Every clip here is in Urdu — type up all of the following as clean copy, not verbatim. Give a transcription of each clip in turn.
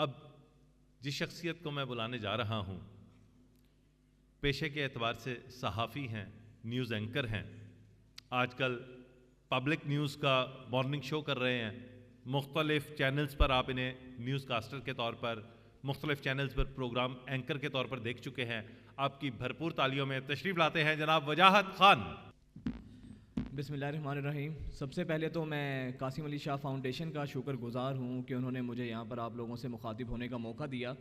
اب جس شخصیت کو میں بلانے جا رہا ہوں پیشے کے اعتبار سے صحافی ہیں، نیوز اینکر ہیں، آج کل پبلک نیوز کا مارننگ شو کر رہے ہیں، مختلف چینلز پر آپ انہیں نیوز کاسٹر کے طور پر، مختلف چینلز پر پروگرام اینکر کے طور پر دیکھ چکے ہیں۔ آپ کی بھرپور تالیوں میں تشریف لاتے ہیں جناب وجاہت خان۔ بسم اللہ الرحمن الرحیم۔ سب سے پہلے تو میں قاسم علی شاہ فاؤنڈیشن کا شکر گزار ہوں کہ انہوں نے مجھے یہاں پر آپ لوگوں سے مخاطب ہونے کا موقع دیا۔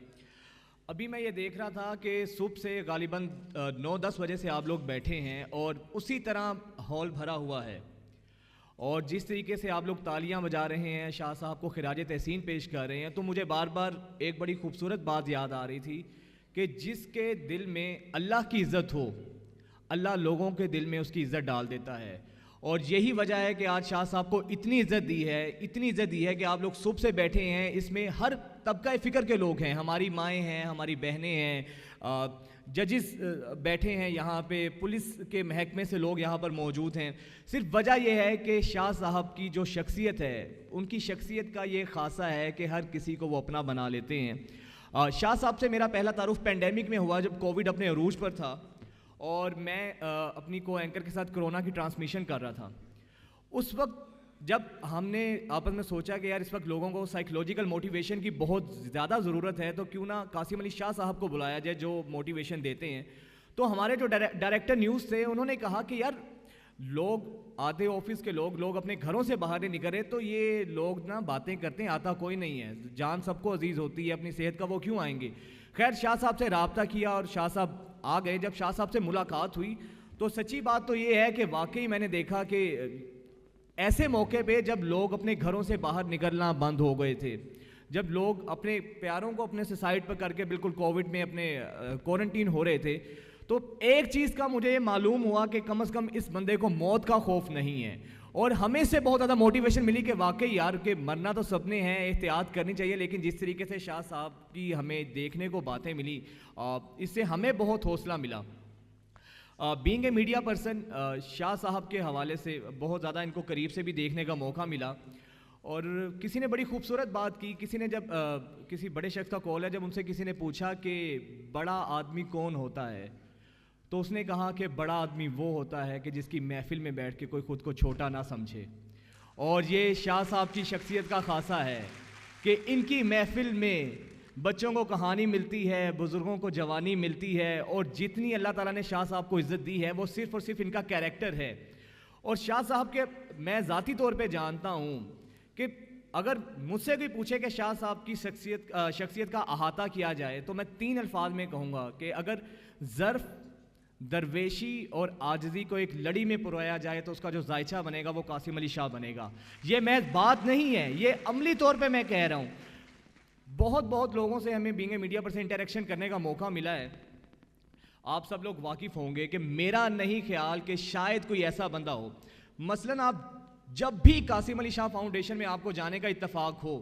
ابھی میں یہ دیکھ رہا تھا کہ صبح سے غالباً 9-10 بجے سے آپ لوگ بیٹھے ہیں اور اسی طرح ہال بھرا ہوا ہے، اور جس طریقے سے آپ لوگ تالیاں بجا رہے ہیں، شاہ صاحب کو خراج تحسین پیش کر رہے ہیں، تو مجھے بار بار ایک بڑی خوبصورت بات یاد آ رہی تھی کہ جس کے دل میں اللہ کی عزت ہو، اللہ لوگوں کے دل میں اس کی عزت ڈال دیتا ہے۔ اور یہی وجہ ہے کہ آج شاہ صاحب کو اتنی عزت دی ہے کہ آپ لوگ صبح سے بیٹھے ہیں۔ اس میں ہر طبقہ فکر کے لوگ ہیں، ہماری مائیں ہیں، ہماری بہنیں ہیں، ججز بیٹھے ہیں یہاں پہ، پولیس کے محکمے سے لوگ یہاں پر موجود ہیں۔ صرف وجہ یہ ہے کہ شاہ صاحب کی جو شخصیت ہے، ان کی شخصیت کا یہ خاصہ ہے کہ ہر کسی کو وہ اپنا بنا لیتے ہیں۔ شاہ صاحب سے میرا پہلا تعارف پینڈیمک میں ہوا جب کووڈ اپنے عروج پر تھا، اور میں اپنی کو اینکر کے ساتھ کرونا کی ٹرانسمیشن کر رہا تھا۔ اس وقت جب ہم نے آپس میں سوچا کہ یار اس وقت لوگوں کو سائیکولوجیکل موٹیویشن کی بہت زیادہ ضرورت ہے، تو کیوں نہ قاسم علی شاہ صاحب کو بلایا جائے جو موٹیویشن دیتے ہیں۔ تو ہمارے جو ڈائریکٹر نیوز تھے انہوں نے کہا کہ یار لوگ آدھے آفس کے لوگ اپنے گھروں سے باہر نہیں نکل رہے، تو یہ لوگ نا باتیں کرتے ہیں، آتا کوئی نہیں ہے، جان سب کو عزیز ہوتی ہے، اپنی صحت کا وہ کیوں آئیں گے۔ خیر شاہ صاحب سے رابطہ کیا اور شاہ صاحب آ گئے۔ جب شاہ صاحب سے ملاقات ہوئی تو سچی بات تو یہ ہے کہ واقعی میں نے دیکھا کہ ایسے موقع پہ جب لوگ اپنے گھروں سے باہر نکلنا بند ہو گئے تھے، جب لوگ اپنے پیاروں کو اپنے سائڈ پر کر کے بالکل کووڈ میں اپنے کوارنٹین ہو رہے تھے، تو ایک چیز کا مجھے یہ معلوم ہوا کہ کم از کم اس بندے کو موت کا خوف نہیں ہے، اور ہمیں سے بہت زیادہ موٹیویشن ملی کہ واقعی یار کہ مرنا تو سب نے ہے، احتیاط کرنی چاہیے، لیکن جس طریقے سے شاہ صاحب کی ہمیں دیکھنے کو باتیں ملی، اس سے ہمیں بہت حوصلہ ملا۔ بینگ اے میڈیا پرسن، شاہ صاحب کے حوالے سے بہت زیادہ ان کو قریب سے بھی دیکھنے کا موقع ملا، اور کسی نے بڑی خوبصورت بات کی، کسی نے جب کسی بڑے شخص کا کال ہے، جب ان سے کسی نے پوچھا کہ بڑا آدمی کون ہوتا ہے، تو اس نے کہا کہ بڑا آدمی وہ ہوتا ہے کہ جس کی محفل میں بیٹھ کے کوئی خود کو چھوٹا نہ سمجھے۔ اور یہ شاہ صاحب کی شخصیت کا خاصہ ہے کہ ان کی محفل میں بچوں کو کہانی ملتی ہے، بزرگوں کو جوانی ملتی ہے، اور جتنی اللہ تعالیٰ نے شاہ صاحب کو عزت دی ہے وہ صرف اور صرف ان کا کیریکٹر ہے۔ اور شاہ صاحب کے میں ذاتی طور پہ جانتا ہوں کہ اگر مجھ سے کوئی پوچھے کہ شاہ صاحب کی شخصیت کا احاطہ کیا جائے تو میں 3 الفاظ میں کہوں گا کہ اگر ظرف، درویشی اور عاجزی کو ایک لڑی میں پرویا جائے تو اس کا جو ذائچہ بنے گا وہ قاسم علی شاہ بنے گا۔ یہ محض بات نہیں ہے، یہ عملی طور پہ میں کہہ رہا ہوں۔ بہت لوگوں سے ہمیں بینگ اے میڈیا پر سے انٹریکشن کرنے کا موقع ملا ہے۔ آپ سب لوگ واقف ہوں گے کہ میرا نہیں خیال کہ شاید کوئی ایسا بندہ ہو، مثلاً آپ جب بھی قاسم علی شاہ فاؤنڈیشن میں آپ کو جانے کا اتفاق ہو،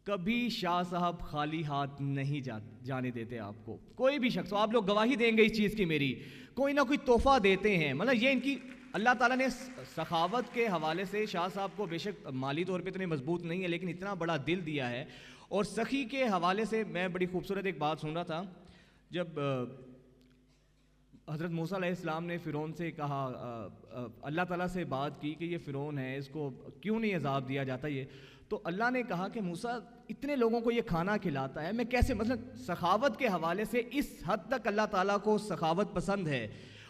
کبھی شاہ صاحب خالی ہاتھ نہیں جانے دیتے آپ کو، کوئی بھی شخص ہو، آپ لوگ گواہی دیں گے اس چیز کی میری، کوئی نہ کوئی تحفہ دیتے ہیں۔ مطلب یہ ان کی اللہ تعالیٰ نے سخاوت کے حوالے سے شاہ صاحب کو بے شک مالی طور پہ اتنے مضبوط نہیں ہے لیکن اتنا بڑا دل دیا ہے، اور سخی کے حوالے سے میں بڑی خوبصورت ایک بات سن رہا تھا، جب حضرت موسیٰ علیہ السلام نے فرعون سے کہا، اللہ تعالیٰ سے بات کی کہ یہ فرعون ہے، اس کو کیوں نہیں عذاب دیا جاتا، یہ تو اللہ نے کہا کہ موسیٰ اتنے لوگوں کو یہ کھانا کھلاتا ہے، میں کیسے، مثلا سخاوت کے حوالے سے اس حد تک اللہ تعالیٰ کو سخاوت پسند ہے۔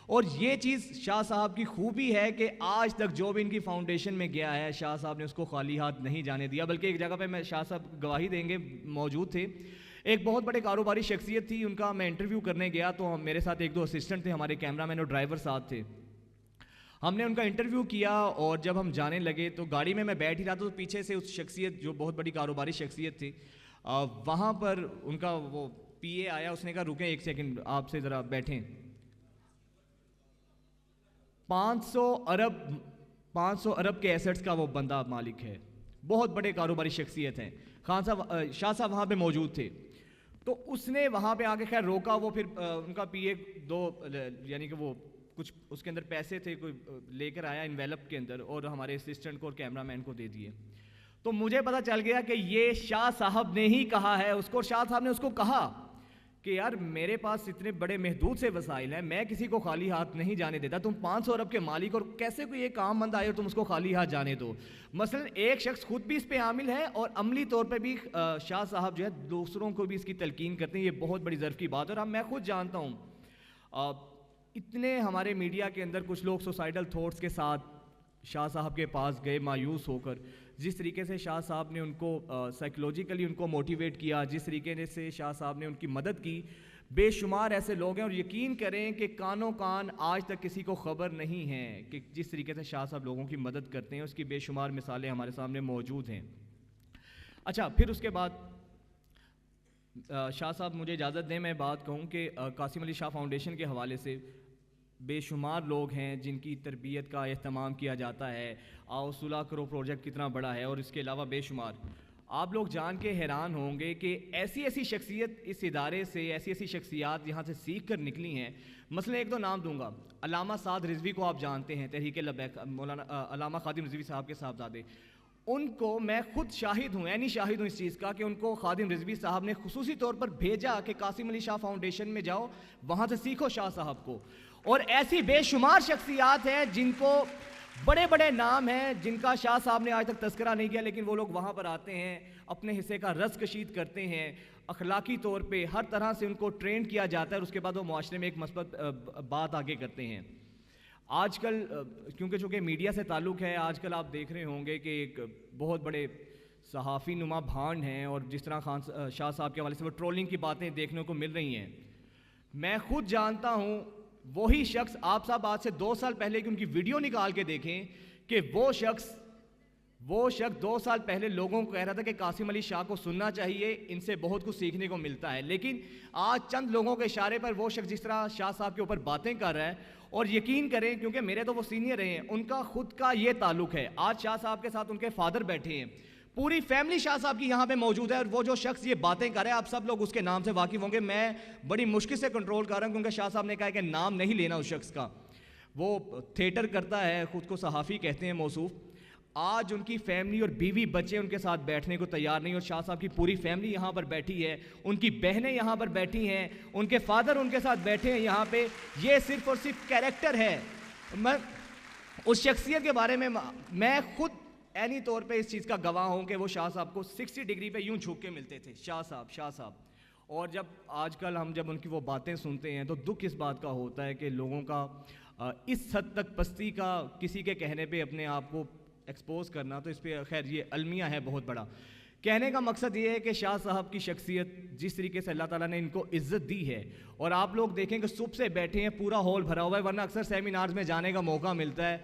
اور یہ چیز شاہ صاحب کی خوبی ہے کہ آج تک جو بھی ان کی فاؤنڈیشن میں گیا ہے شاہ صاحب نے اس کو خالی ہاتھ نہیں جانے دیا، بلکہ ایک جگہ پہ میں شاہ صاحب گواہی دیں گے موجود تھے، ایک بہت بڑے کاروباری شخصیت تھی، ان کا میں انٹرویو کرنے گیا تو میرے ساتھ 1-2 اسسٹنٹ تھے، ہمارے کیمرہ مین اور ڈرائیور ساتھ تھے، ہم نے ان کا انٹرویو کیا، اور جب ہم جانے لگے تو گاڑی میں بیٹھ ہی رہا تو پیچھے سے اس شخصیت جو بہت بڑی کاروباری شخصیت تھی، وہاں پر ان کا وہ پی اے آیا، اس نے کہا رکیں 1 سیکنڈ آپ سے ذرا بیٹھیں، 500 ارب کے ایسٹس کا وہ بندہ مالک ہے، بہت بڑے کاروباری شخصیت ہیں، شاہ صاحب وہاں پہ موجود تھے، تو اس نے وہاں پہ آ کے خیر روکا، وہ پھر ان کا پی اے 2 یعنی کہ وہ کچھ اس کے اندر پیسے تھے کوئی لے کر آیا انویلپ کے اندر، اور ہمارے اسسٹنٹ کو اور کیمرہ مین کو دے دیے، تو مجھے پتہ چل گیا کہ یہ شاہ صاحب نے ہی کہا ہے اس کو، شاہ صاحب نے اس کو کہا کہ یار میرے پاس اتنے بڑے محدود سے وسائل ہیں، میں کسی کو خالی ہاتھ نہیں جانے دیتا، تم 500 ارب کے مالک اور کیسے کوئی ایک عام بندہ آئے اور تم اس کو خالی ہاتھ جانے دو۔ مثلا ایک شخص خود بھی اس پہ عامل ہے اور عملی طور پہ بھی شاہ صاحب جو ہے دوسروں کو بھی اس کی تلقین کرتے ہیں، یہ بہت بڑی ظرف کی بات ہے۔ اور میں خود جانتا ہوں اتنے ہمارے میڈیا کے اندر کچھ لوگ سوسائڈل تھاٹس کے ساتھ شاہ صاحب کے پاس گئے مایوس ہو کر، جس طریقے سے شاہ صاحب نے ان کو سائیکلوجیکلی ان کو موٹیویٹ کیا، جس طریقے سے شاہ صاحب نے ان کی مدد کی، بے شمار ایسے لوگ ہیں اور یقین کریں کہ کانوں کان آج تک کسی کو خبر نہیں ہے کہ جس طریقے سے شاہ صاحب لوگوں کی مدد کرتے ہیں، اس کی بے شمار مثالیں ہمارے سامنے موجود ہیں۔ اچھا، پھر اس کے بعد شاہ صاحب مجھے اجازت دیں میں بات کہوں کہ قاسم علی شاہ فاؤنڈیشن کے حوالے سے بے شمار لوگ ہیں جن کی تربیت کا اہتمام کیا جاتا ہے۔ آؤ 16 کروڑ پروجیکٹ کتنا بڑا ہے، اور اس کے علاوہ بے شمار آپ لوگ جان کے حیران ہوں گے کہ ایسی شخصیت اس ادارے سے، ایسی شخصیات یہاں سے سیکھ کر نکلی ہیں۔ مثلا ایک دو نام دوں گا، علامہ سعد رضوی کو آپ جانتے ہیں، تحریک لبیک، مولانا علامہ خادم رضوی صاحب کے صاحبزادے، ان کو میں خود شاہد ہوں، یعنی شاہد ہوں اس چیز کا کہ ان کو خادم رضوی صاحب نے خصوصی طور پر بھیجا کہ قاسم علی شاہ فاؤنڈیشن میں جاؤ، وہاں سے سیکھو شاہ صاحب کو۔ اور ایسی بے شمار شخصیات ہیں جن کو بڑے بڑے نام ہیں جن کا شاہ صاحب نے آج تک تذکرہ نہیں کیا، لیکن وہ لوگ وہاں پر آتے ہیں، اپنے حصے کا رس کشید کرتے ہیں، اخلاقی طور پہ ہر طرح سے ان کو ٹرین کیا جاتا ہے، اور اس کے بعد وہ معاشرے میں ایک مثبت بات آگے کرتے ہیں۔ آج کل چونکہ میڈیا سے تعلق ہے، آج کل آپ دیکھ رہے ہوں گے کہ ایک بہت بڑے صحافی نما بھانڈ ہیں، اور جس طرح شاہ صاحب کے حوالے سے وہ ٹرولنگ کی باتیں دیکھنے کو مل رہی ہیں۔ میں خود جانتا ہوں وہی شخص، آپ صاحب آج سے 2 سال پہلے کی ان کی ویڈیو نکال کے دیکھیں کہ وہ شخص 2 سال پہلے لوگوں کو کہہ رہا تھا کہ قاسم علی شاہ کو سننا چاہیے، ان سے بہت کچھ سیکھنے کو ملتا ہے، لیکن آج چند لوگوں کے اشارے پر وہ شخص جس طرح شاہ صاحب کے اوپر باتیں کر رہا ہے، اور یقین کریں کیونکہ میرے تو وہ سینئر رہے ہیں، ان کا خود کا یہ تعلق ہے، آج شاہ صاحب کے ساتھ ان کے فادر بیٹھے ہیں، پوری فیملی شاہ صاحب کی یہاں پہ موجود ہے، اور وہ جو شخص یہ باتیں کر رہے ہیں آپ سب لوگ اس کے نام سے واقف ہوں گے، میں بڑی مشکل سے کنٹرول کر رہا ہوں کیونکہ شاہ صاحب نے کہا کہ نام نہیں لینا اس شخص کا، وہ تھیٹر کرتا ہے، خود کو صحافی کہتے ہیں موصوف۔ آج ان کی فیملی اور بیوی بچے ان کے ساتھ بیٹھنے کو تیار نہیں، اور شاہ صاحب کی پوری فیملی یہاں پر بیٹھی ہے، ان کی بہنیں یہاں پر بیٹھی ہیں، ان کے فادر ان کے ساتھ بیٹھے ہیں یہاں پہ۔ یہ صرف اور صرف کیریکٹر ہے، میں اس شخصیت کے بارے میں خود عینی طور پہ اس چیز کا گواہ ہوں کہ وہ شاہ صاحب کو 60 ڈگری پہ یوں جھک کے ملتے تھے، شاہ صاحب۔ اور جب آج کل ہم جب ان کی وہ باتیں سنتے ہیں تو دکھ اس بات کا ہوتا ہے کہ لوگوں کا اس حد تک پستی کا کسی کے کہنے پہ اپنے آپ کو ایکسپوز کرنا، تو اس پہ خیر یہ المیہ ہے بہت بڑا۔ کہنے کا مقصد یہ ہے کہ شاہ صاحب کی شخصیت جس طریقے سے اللہ تعالیٰ نے ان کو عزت دی ہے، اور آپ لوگ دیکھیں کہ صبح سے بیٹھے ہیں، پورا ہال بھرا ہوا ہے، ورنہ اکثر سیمینارز میں جانے کا موقع ملتا ہے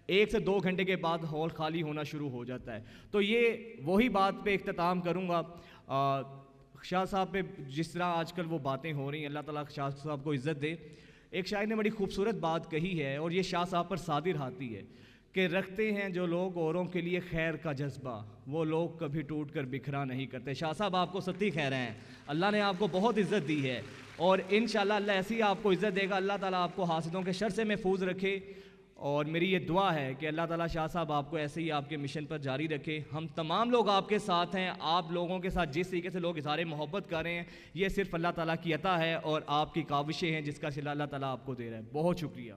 1 سے 2 گھنٹے کے بعد ہال خالی ہونا شروع ہو جاتا ہے۔ تو یہ وہی بات پہ اختتام کروں گا، شاہ صاحب پہ جس طرح آج کل وہ باتیں ہو رہی ہیں، اللہ تعالیٰ شاہ صاحب کو عزت دے۔ ایک شاعر نے بڑی خوبصورت بات کہی ہے، اور یہ شاہ صاحب پر صادر آتی ہے کہ رکھتے ہیں جو لوگ اوروں کے لیے خیر کا جذبہ، وہ لوگ کبھی ٹوٹ کر بکھرا نہیں کرتے۔ شاہ صاحب آپ کو ستی خیر ہیں، اللہ نے آپ کو بہت عزت دی ہے، اور انشاءاللہ اللہ ایسی ہی آپ کو عزت دے گا۔ اللہ تعالیٰ آپ کو حاسدوں کے شر سے محفوظ رکھے، اور میری یہ دعا ہے کہ اللہ تعالیٰ شاہ صاحب آپ کو ایسے ہی آپ کے مشن پر جاری رکھے۔ ہم تمام لوگ آپ کے ساتھ ہیں، آپ لوگوں کے ساتھ جس طریقے سے لوگ اظہار محبت کر رہے ہیں، یہ صرف اللہ تعالیٰ کی عطا ہے اور آپ کی کاوشیں ہیں جس کا صلہ اللہ تعالیٰ آپ کو دے رہا ہے۔ بہت شکریہ۔